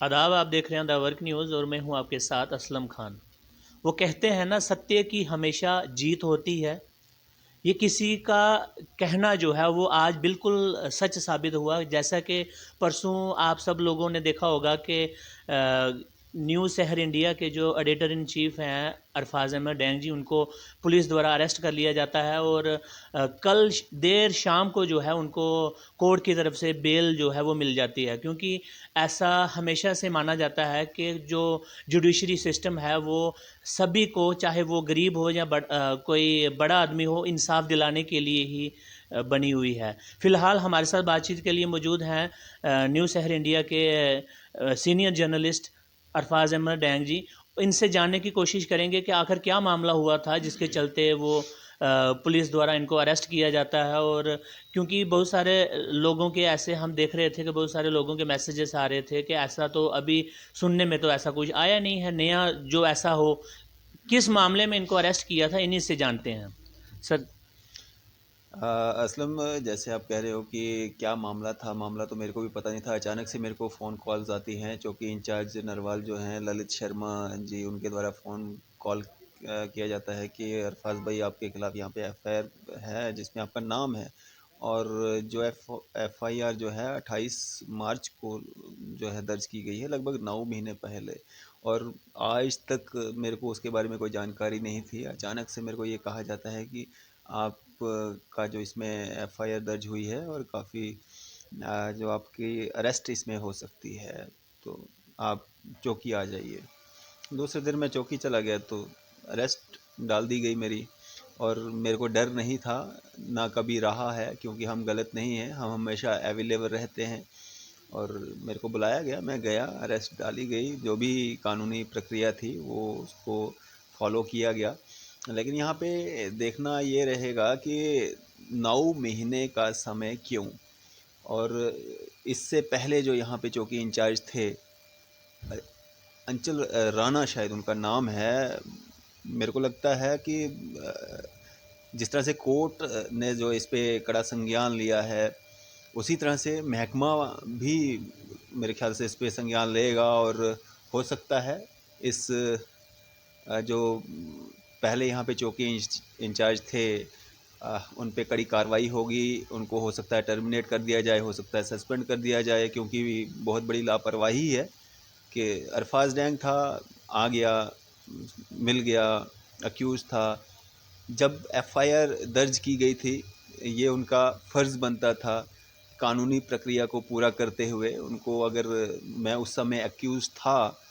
आदाब, आप देख रहे हैं द वर्क न्यूज़ और मैं हूं आपके साथ असलम खान। वो कहते हैं ना, सत्य की हमेशा जीत होती है। ये किसी का कहना जो है वो आज बिल्कुल सच साबित हुआ। जैसा कि परसों आप सब लोगों ने देखा होगा कि न्यू शहर इंडिया के जो एडिटर इन चीफ हैं अरफाज अहमद डैंग जी, उनको पुलिस द्वारा अरेस्ट कर लिया जाता है और कल देर शाम को जो है उनको कोर्ट की तरफ से बेल जो है वो मिल जाती है। क्योंकि ऐसा हमेशा से माना जाता है कि जो जुडिशरी सिस्टम है वो सभी को, चाहे वो गरीब हो या कोई बड़ा आदमी हो, इंसाफ दिलाने के लिए ही बनी हुई है। फ़िलहाल हमारे साथ बातचीत के लिए मौजूद हैं न्यू शहर इंडिया के सीनियर जर्नलिस्ट अरफाज अहमद डैंग जी। इनसे जानने की कोशिश करेंगे कि आखिर क्या मामला हुआ था जिसके चलते वो पुलिस द्वारा इनको अरेस्ट किया जाता है। और क्योंकि बहुत सारे लोगों के ऐसे हम देख रहे थे कि बहुत सारे लोगों के मैसेजेस आ रहे थे कि ऐसा तो अभी सुनने में तो ऐसा कुछ आया नहीं है नया जो ऐसा हो। किस मामले में इनको अरेस्ट किया था, इन्हीं से जानते हैं सर। असलम, जैसे आप कह रहे हो कि क्या मामला था, मामला तो मेरे को भी पता नहीं था। अचानक से मेरे को फ़ोन कॉल्स आती हैं। चौकी इंचार्ज नरवाल जो हैं ललित शर्मा जी, उनके द्वारा फ़ोन कॉल किया जाता है कि अरफाज भाई आपके ख़िलाफ़ यहाँ पे एफआईआर है जिसमें आपका नाम है। और जो एफआईआर जो है 28 मार्च को जो है दर्ज की गई है, लगभग 9 महीने पहले। और आज तक मेरे को उसके बारे में कोई जानकारी नहीं थी। अचानक से मेरे को ये कहा जाता है कि आप का जो इसमें एफआईआर दर्ज हुई है और काफ़ी जो आपकी अरेस्ट इसमें हो सकती है, तो आप चौकी आ जाइए। दूसरे दिन मैं चौकी चला गया तो अरेस्ट डाल दी गई मेरी। और मेरे को डर नहीं था, ना कभी रहा है, क्योंकि हम गलत नहीं हैं, हम हमेशा अवेलेबल रहते हैं। और मेरे को बुलाया गया, मैं गया, अरेस्ट डाली गई, जो भी कानूनी प्रक्रिया थी वो उसको फॉलो किया गया। लेकिन यहाँ पे देखना ये रहेगा कि 9 महीने का समय क्यों। और इससे पहले जो यहाँ पे चौकी इंचार्ज थे, अंचल राणा शायद उनका नाम है। मेरे को लगता है कि जिस तरह से कोर्ट ने जो इस पे कड़ा संज्ञान लिया है, उसी तरह से महकमा भी मेरे ख्याल से इस पे संज्ञान लेगा। और हो सकता है इस जो पहले यहाँ पे चौकी इंचार्ज थे, उन पे कड़ी कार्रवाई होगी। उनको हो सकता है टर्मिनेट कर दिया जाए, हो सकता है सस्पेंड कर दिया जाए, क्योंकि बहुत बड़ी लापरवाही है कि अरफाज डैंग था, आ गया, मिल गया, अक्यूज़ था। जब एफआईआर दर्ज की गई थी, ये उनका फ़र्ज़ बनता था कानूनी प्रक्रिया को पूरा करते हुए। उनको, अगर मैं उस समय एक्यूज़ था,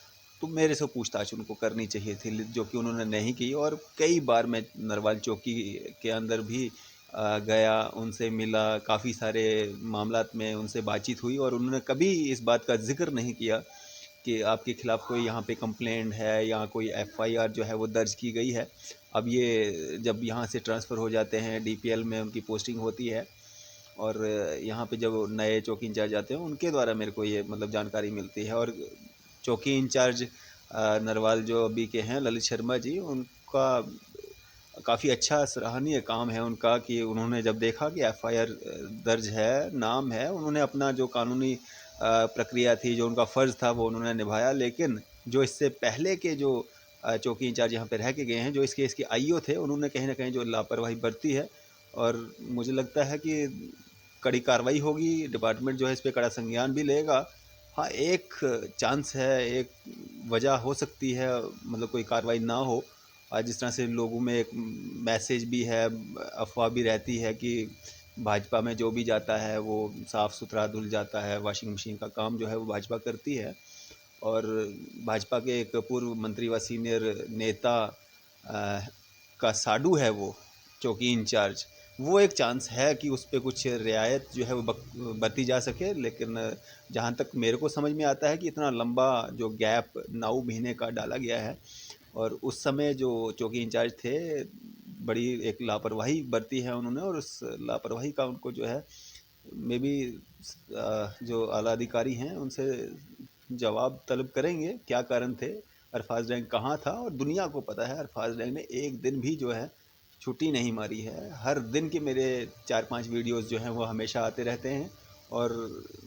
तो मेरे से पूछताछ उनको करनी चाहिए थी, जो कि उन्होंने नहीं की। और कई बार मैं नरवाल चौकी के अंदर भी गया, उनसे मिला, काफ़ी सारे मामलात में उनसे बातचीत हुई, और उन्होंने कभी इस बात का ज़िक्र नहीं किया कि आपके ख़िलाफ़ कोई यहाँ पे कंप्लेंट है या कोई एफआईआर जो है वो दर्ज की गई है। अब ये जब यहाँ से ट्रांसफ़र हो जाते हैं, डीपीएल में उनकी पोस्टिंग होती है, और यहाँ पे जब नए चौकी इंचार्ज आते हैं, उनके द्वारा मेरे को ये मतलब जानकारी मिलती है। और चौकी इंचार्ज नरवाल जो अभी के हैं ललित शर्मा जी, उनका काफ़ी अच्छा सराहनीय काम है उनका कि उन्होंने जब देखा कि एफआईआर दर्ज है, नाम है, उन्होंने अपना जो कानूनी प्रक्रिया थी, जो उनका फ़र्ज़ था, वो उन्होंने निभाया। लेकिन जो इससे पहले के जो चौकी इंचार्ज यहाँ पे रह के गए हैं, जो इस केस के आईओ थे, उन्होंने कहीं न कहीं जो लापरवाही बरती है। और मुझे लगता है कि कड़ी कार्रवाई होगी, डिपार्टमेंट जो है इस पे कड़ा संज्ञान भी लेगा। हाँ, एक चांस है, एक वजह हो सकती है, मतलब कोई कार्रवाई ना हो। जिस तरह से लोगों में एक मैसेज भी है, अफवाह भी रहती है कि भाजपा में जो भी जाता है वो साफ़ सुथरा धुल जाता है, वॉशिंग मशीन का काम जो है वो भाजपा करती है। और भाजपा के एक पूर्व मंत्री व सीनियर नेता का साडू है वो चौकी इंचार्ज, वो एक चांस है कि उस पे कुछ रियायत जो है वो बरती जा सके। लेकिन जहाँ तक मेरे को समझ में आता है कि इतना लंबा जो गैप 9 महीने का डाला गया है, और उस समय जो चौकी इंचार्ज थे, बड़ी एक लापरवाही बरती है उन्होंने। और उस लापरवाही का उनको जो है मे बी जो आला अधिकारी हैं उनसे जवाब तलब करेंगे, क्या कारण थे, अरफाज डैंग कहाँ था। और दुनिया को पता है अरफाज डैंग ने एक दिन भी जो है छुट्टी नहीं मारी है। हर दिन के मेरे 4-5 वीडियोस जो हैं वो हमेशा आते रहते हैं, और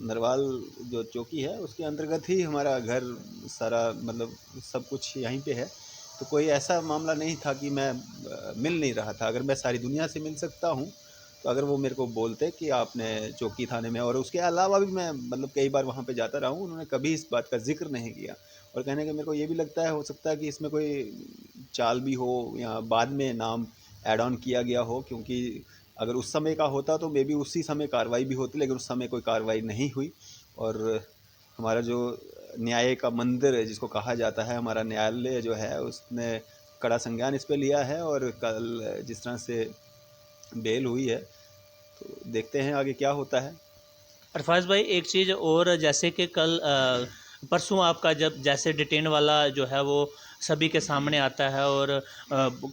नरवाल जो चौकी है उसके अंतर्गत ही हमारा घर सारा, मतलब सब कुछ यहीं पे है। तो कोई ऐसा मामला नहीं था कि मैं मिल नहीं रहा था। अगर मैं सारी दुनिया से मिल सकता हूँ तो अगर वो मेरे को बोलते कि आपने चौकी थाने में, और उसके अलावा भी मैं मतलब कई बार वहाँ पे जाता रहा हूँ, उन्होंने कभी इस बात का जिक्र नहीं किया। और कहने के मेरे को ये भी लगता है, हो सकता है कि इसमें कोई चाल भी हो या बाद में नाम ऐड ऑन किया गया हो, क्योंकि अगर उस समय का होता तो मे बी उसी समय कार्रवाई भी होती, लेकिन उस समय कोई कार्रवाई नहीं हुई। और हमारा जो न्याय का मंदिर है जिसको कहा जाता है, हमारा न्यायालय जो है उसने कड़ा संज्ञान इस पे लिया है। और कल जिस तरह से बेल हुई है, तो देखते हैं आगे क्या होता है। अरफाज भाई, एक चीज़ और, जैसे कि कल परसों आपका जब जैसे डिटेन वाला जो है वो सभी के सामने आता है, और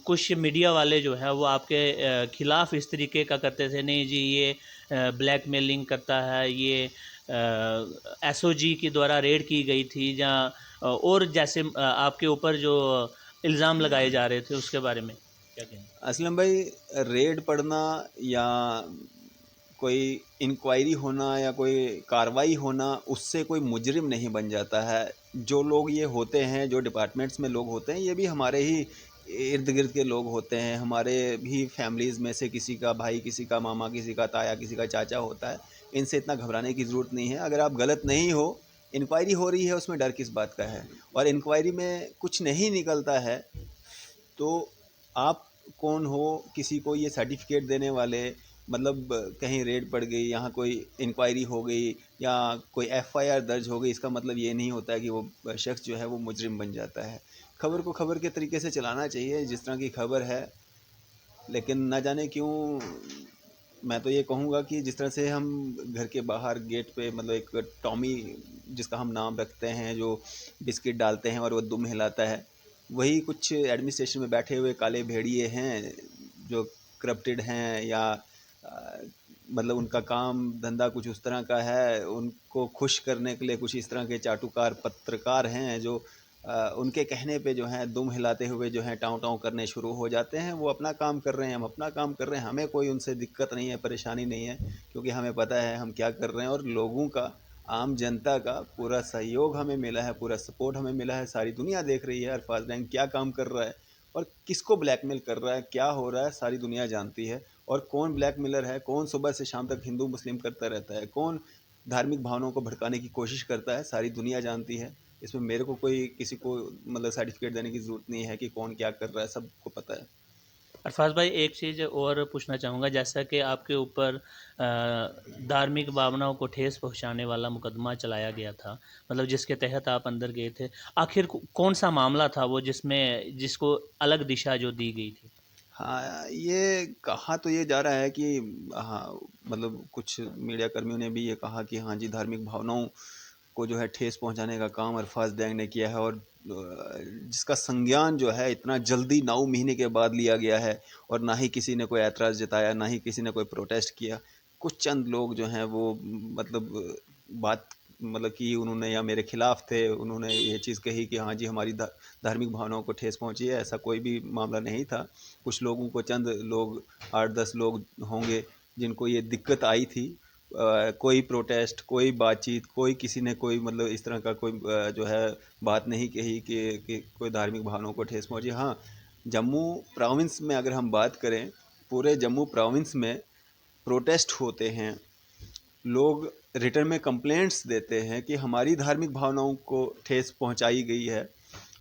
कुछ मीडिया वाले जो है वो आपके खिलाफ इस तरीके का करते थे, नहीं जी ये ब्लैकमेलिंग करता है, ये एसओजी के द्वारा रेड की गई थी, जहाँ और जैसे आपके ऊपर जो इल्ज़ाम लगाए जा रहे थे, उसके बारे में क्या कहेंगे? असलम भाई, रेड पड़ना या कोई इंक्वायरी होना या कोई कार्रवाई होना, उससे कोई मुजरिम नहीं बन जाता है। जो लोग ये होते हैं, जो डिपार्टमेंट्स में लोग होते हैं, ये भी हमारे ही इर्द गिर्द के लोग होते हैं। हमारे भी फैमिलीज़ में से किसी का भाई, किसी का मामा, किसी का ताया, किसी का चाचा होता है। इनसे इतना घबराने की ज़रूरत नहीं है। अगर आप गलत नहीं हो, इंक्वायरी हो रही है, उसमें डर किस बात का है। और इंक्वायरी में कुछ नहीं निकलता है तो आप कौन हो किसी को ये सर्टिफिकेट देने वाले? मतलब कहीं रेड पड़ गई, यहाँ कोई इंक्वायरी हो गई या कोई एफआईआर दर्ज हो गई, इसका मतलब ये नहीं होता है कि वो शख्स जो है वो मुजरिम बन जाता है। खबर को खबर के तरीके से चलाना चाहिए जिस तरह की खबर है। लेकिन ना जाने क्यों, मैं तो ये कहूँगा कि जिस तरह से हम घर के बाहर गेट पे, मतलब एक टॉमी जिसका हम नाम रखते हैं, जो बिस्किट डालते हैं और वो दुम हिलाता है, वही कुछ एडमिनिस्ट्रेशन में बैठे हुए काले भेड़िए हैं जो करप्टेड हैं, या मतलब उनका काम धंधा कुछ उस तरह का है। उनको खुश करने के लिए कुछ इस तरह के चाटुकार पत्रकार हैं जो उनके कहने पे जो है दुम हिलाते हुए जो है टाँव टाँव करने शुरू हो जाते हैं। वो अपना काम कर रहे हैं, हम अपना काम कर रहे हैं, हमें कोई उनसे दिक्कत नहीं है, परेशानी नहीं है, क्योंकि हमें पता है हम क्या कर रहे हैं। और लोगों का, आम जनता का पूरा सहयोग हमें मिला है, पूरा सपोर्ट हमें मिला है। सारी दुनिया देख रही है अरफाज बैंक क्या काम कर रहा है और किसको ब्लैकमेल कर रहा है, क्या हो रहा है, सारी दुनिया जानती है। और कौन ब्लैकमेलर है, कौन सुबह से शाम तक हिंदू मुस्लिम करता रहता है, कौन धार्मिक भावनाओं को भड़काने की कोशिश करता है, सारी दुनिया जानती है। इसमें मेरे को कोई किसी को मतलब सर्टिफिकेट देने की ज़रूरत नहीं है कि कौन क्या कर रहा है, सबको पता है। अरफाज भाई, एक चीज़ और पूछना चाहूँगा, जैसा कि आपके ऊपर धार्मिक भावनाओं को ठेस पहुँचाने वाला मुकदमा चलाया गया था, मतलब जिसके तहत आप अंदर गए थे, आखिर कौन सा मामला था वो जिसमें जिसको अलग दिशा जो दी गई थी? हाँ, ये कहा तो ये जा रहा है कि हाँ, मतलब कुछ मीडिया कर्मियों ने भी ये कहा कि हाँ जी, धार्मिक भावनाओं को जो है ठेस पहुंचाने का काम अरफाज दैंग ने किया है। और जिसका संज्ञान जो है इतना जल्दी 9 महीने के बाद लिया गया है, और ना ही किसी ने कोई ऐतराज़ जताया, ना ही किसी ने कोई प्रोटेस्ट किया। कुछ चंद लोग जो हैं वो मतलब बात मतलब कि उन्होंने, या मेरे खिलाफ थे, उन्होंने ये चीज़ कही कि हाँ जी, हमारी धार्मिक भावनाओं को ठेस पहुंची है। ऐसा कोई भी मामला नहीं था। कुछ लोगों को, चंद लोग, 8-10 लोग होंगे जिनको ये दिक्कत आई थी। कोई प्रोटेस्ट, कोई बातचीत, कोई किसी ने कोई मतलब इस तरह का कोई जो है बात नहीं कही कि कोई धार्मिक भावनाओं को ठेस पहुंची। हाँ, जम्मू प्रोविंस में अगर हम बात करें, पूरे जम्मू प्रोविंस में प्रोटेस्ट होते हैं, लोग रिटर्न में कंप्लेंट्स देते हैं कि हमारी धार्मिक भावनाओं को ठेस पहुंचाई गई है,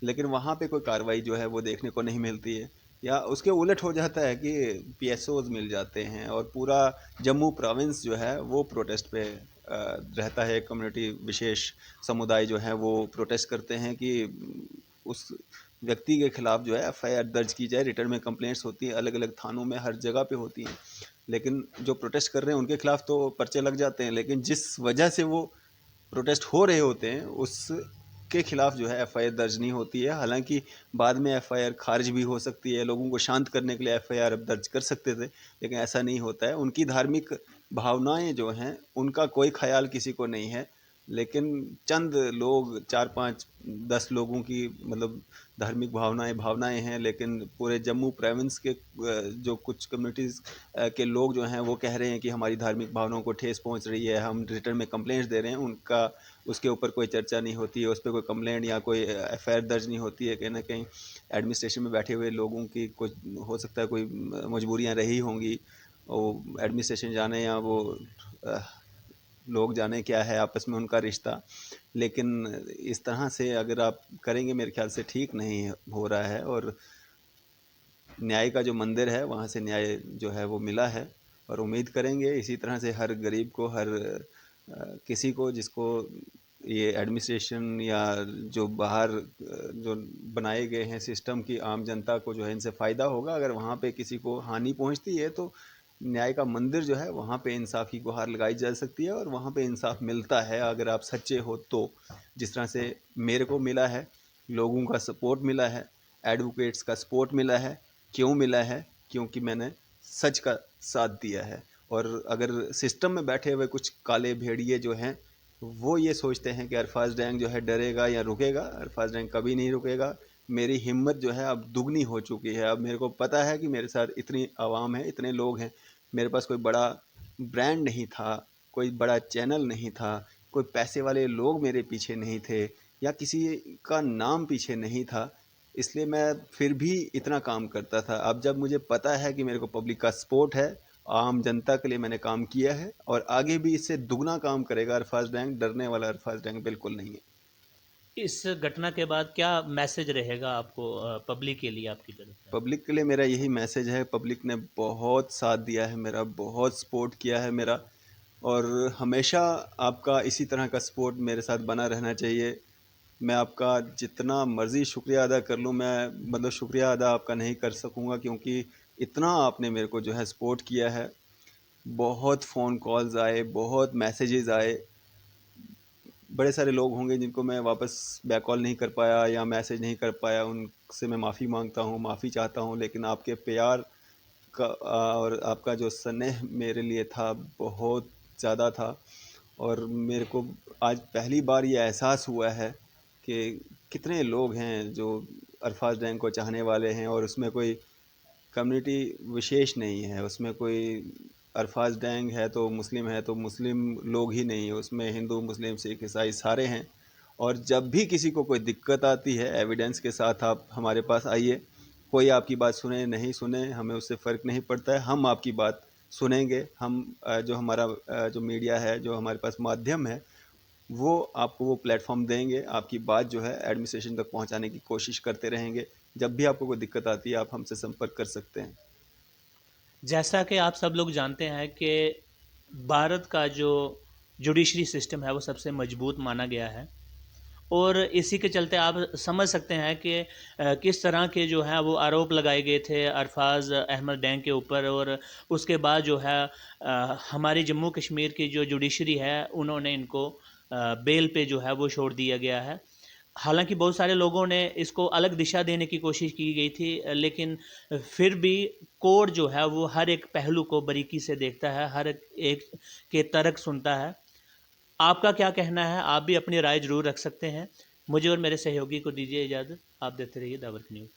लेकिन वहाँ पे कोई कार्रवाई जो है वो देखने को नहीं मिलती है। या उसके उलट हो जाता है कि पीएसओज मिल जाते हैं और पूरा जम्मू प्रोविंस जो है वो प्रोटेस्ट पे रहता है। कम्युनिटी विशेष समुदाय जो है वो प्रोटेस्ट करते हैं कि उस व्यक्ति के खिलाफ जो है एफआईआर दर्ज की जाए। रिटर्न में कंप्लेंट्स होती हैं, अलग अलग थानों में, हर जगह पे होती हैं, लेकिन जो प्रोटेस्ट कर रहे हैं उनके खिलाफ तो पर्चे लग जाते हैं, लेकिन जिस वजह से वो प्रोटेस्ट हो रहे होते हैं उसके खिलाफ जो है एफआईआर दर्ज नहीं होती है। हालांकि बाद में एफआईआर खारिज भी हो सकती है, लोगों को शांत करने के लिए एफआईआर अब दर्ज कर सकते थे, लेकिन ऐसा नहीं होता है। उनकी धार्मिक भावनाएं जो हैं उनका कोई ख्याल किसी को नहीं है। लेकिन चंद लोग 4-5-10 लोगों की मतलब धार्मिक भावनाएं हैं, लेकिन पूरे जम्मू प्रोविंस के जो कुछ कम्युनिटीज़ के लोग जो हैं वो कह रहे हैं कि हमारी धार्मिक भावनाओं को ठेस पहुंच रही है, हम रिटर्न में कंप्लेंट्स दे रहे हैं, उनका उसके ऊपर कोई चर्चा नहीं होती है, उस पर कोई कंप्लेंट या कोई एफआईआर दर्ज नहीं होती है। कहीं ना कहीं एडमिनिस्ट्रेशन में बैठे हुए लोगों की कुछ हो सकता है कोई मजबूरियां रही होंगी, वो एडमिनिस्ट्रेशन जाने या वो अ, लोग जाने क्या है आपस में उनका रिश्ता। लेकिन इस तरह से अगर आप करेंगे मेरे ख्याल से ठीक नहीं हो रहा है, और न्याय का जो मंदिर है वहाँ से न्याय जो है वो मिला है, और उम्मीद करेंगे इसी तरह से हर गरीब को, हर किसी को जिसको ये एडमिनिस्ट्रेशन या जो बाहर जो बनाए गए हैं सिस्टम की आम जनता को जो है इनसे फ़ायदा होगा। अगर वहाँ पे किसी को हानि पहुँचती है तो न्याय का मंदिर जो है वहाँ पे इंसाफ की गुहार लगाई जा सकती है, और वहाँ पे इंसाफ मिलता है अगर आप सच्चे हो तो। जिस तरह से मेरे को मिला है, लोगों का सपोर्ट मिला है, एडवोकेट्स का सपोर्ट मिला है। क्यों मिला है? क्योंकि मैंने सच का साथ दिया है। और अगर सिस्टम में बैठे हुए कुछ काले भेड़िए जो हैं वो ये सोचते हैं कि अरफाज डैंग जो है डरेगा या रुकेगा, अरफाज डैंग कभी नहीं रुकेगा। मेरी हिम्मत जो है अब दुगनी हो चुकी है। अब मेरे को पता है कि मेरे साथ इतनी आवाम है, इतने लोग हैं। मेरे पास कोई बड़ा ब्रांड नहीं था, कोई बड़ा चैनल नहीं था, कोई पैसे वाले लोग मेरे पीछे नहीं थे, या किसी का नाम पीछे नहीं था, इसलिए मैं फिर भी इतना काम करता था। अब जब मुझे पता है कि मेरे को पब्लिक का सपोर्ट है, आम जनता के लिए मैंने काम किया है, और आगे भी इससे दुगना काम करेगा अरफाज डैंग। डरने वाला अरफाज डैंग बिल्कुल नहीं है। इस घटना के बाद क्या मैसेज रहेगा आपको पब्लिक के लिए आपकी तरफ से? पब्लिक के लिए मेरा यही मैसेज है, पब्लिक ने बहुत साथ दिया है मेरा, बहुत सपोर्ट किया है मेरा, और हमेशा आपका इसी तरह का सपोर्ट मेरे साथ बना रहना चाहिए। मैं आपका जितना मर्ज़ी शुक्रिया अदा कर लूँ, मैं मतलब शुक्रिया अदा आपका नहीं कर सकूँगा, क्योंकि इतना आपने मेरे को जो है सपोर्ट किया है। बहुत फ़ोन कॉल्स आए, बहुत मैसेजेस आए। बड़े सारे लोग होंगे जिनको मैं वापस बैक कॉल नहीं कर पाया या मैसेज नहीं कर पाया, उनसे मैं माफ़ी मांगता हूँ, माफ़ी चाहता हूँ। लेकिन आपके प्यार का और आपका जो स्नेह मेरे लिए था बहुत ज़्यादा था। और मेरे को आज पहली बार ये एहसास हुआ है कि कितने लोग हैं जो अरफाज डैंग को चाहने वाले हैं, और उसमें कोई कम्युनिटी विशेष नहीं है। उसमें कोई अरफाज डैंग है तो मुस्लिम लोग ही नहीं है, उसमें हिंदू, मुस्लिम, सिख, ईसाई सारे हैं। और जब भी किसी को कोई दिक्कत आती है, एविडेंस के साथ आप हमारे पास आइए। कोई आपकी बात सुने नहीं सुने हमें उससे फ़र्क नहीं पड़ता है, हम आपकी बात सुनेंगे। हम जो हमारा जो मीडिया है, जो हमारे पास माध्यम है, वो आपको वो प्लेटफॉर्म देंगे। आपकी बात जो है एडमिनिस्ट्रेशन तक पहुंचाने की कोशिश करते रहेंगे। जब भी आपको कोई दिक्कत आती है आप हमसे संपर्क कर सकते हैं। जैसा कि आप सब लोग जानते हैं कि भारत का जो जुडिशरी सिस्टम है वो सबसे मजबूत माना गया है, और इसी के चलते आप समझ सकते हैं कि किस तरह के जो है वो आरोप लगाए गए थे अरफाज अहमद डैंग के ऊपर। और उसके बाद जो है हमारी जम्मू कश्मीर की जो जुडिशरी है उन्होंने इनको बेल पे जो है वो छोड़ दिया गया है। हालांकि बहुत सारे लोगों ने इसको अलग दिशा देने की कोशिश की गई थी, लेकिन फिर भी कोर्ट जो है वो हर एक पहलू को बारीकी से देखता है, हर एक के तर्क सुनता है। आपका क्या कहना है? आप भी अपनी राय ज़रूर रख सकते हैं। मुझे और मेरे सहयोगी को दीजिए इजाज़त। आप देखते रहिए दावत न्यूज़।